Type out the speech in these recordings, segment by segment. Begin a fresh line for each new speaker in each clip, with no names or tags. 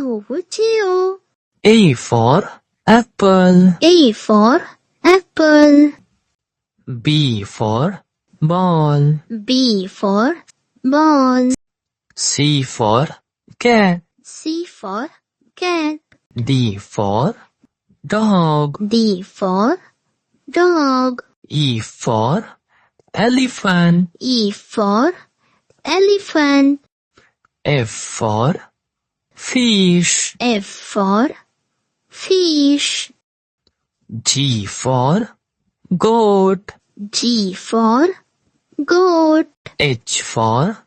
KauChiu.
A for apple.
A for apple.
B for ball.
B for ball.
C for cat.
C for cat.
D for dog.
D for dog.
E for elephant.
E for elephant.
F for fish.
F for fish.
G for goat.
G for goat.
H for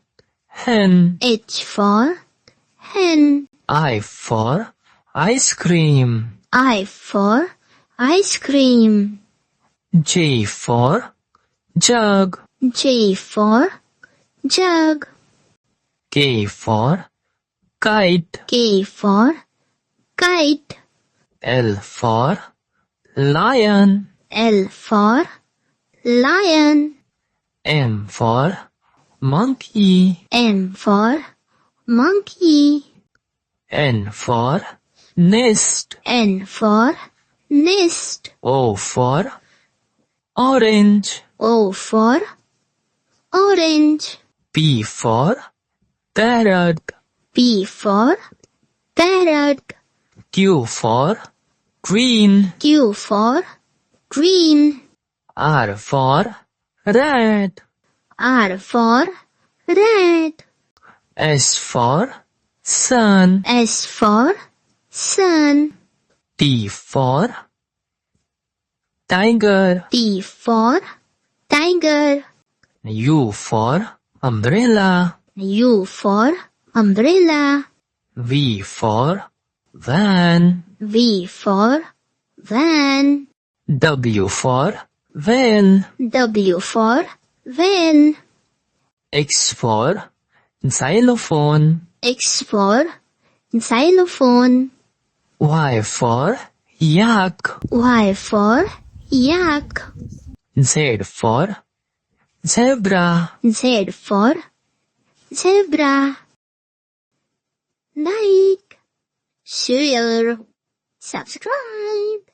hen.
H for hen.
I for ice cream.
I for ice cream.
J for jug.
J for jug.
K for kite.
K for kite.
L for lion.
L for lion.
M for monkey.
M for monkey.
N for nest.
N for nest.
O for orange.
O for orange.
P for parrot.
P for parrot.
Q for green.
Q for green.
R for rat.
R for rat.
S for sun.
S for sun.
T for tiger.
T for tiger.
U for umbrella.
U for umbrella.
V for van.
V for van.
W for van.
W for van.
X for xylophone.
X for xylophone.
Y for yak.
Y for yak.
Z for zebra.
Z for zebra. Like, share, subscribe.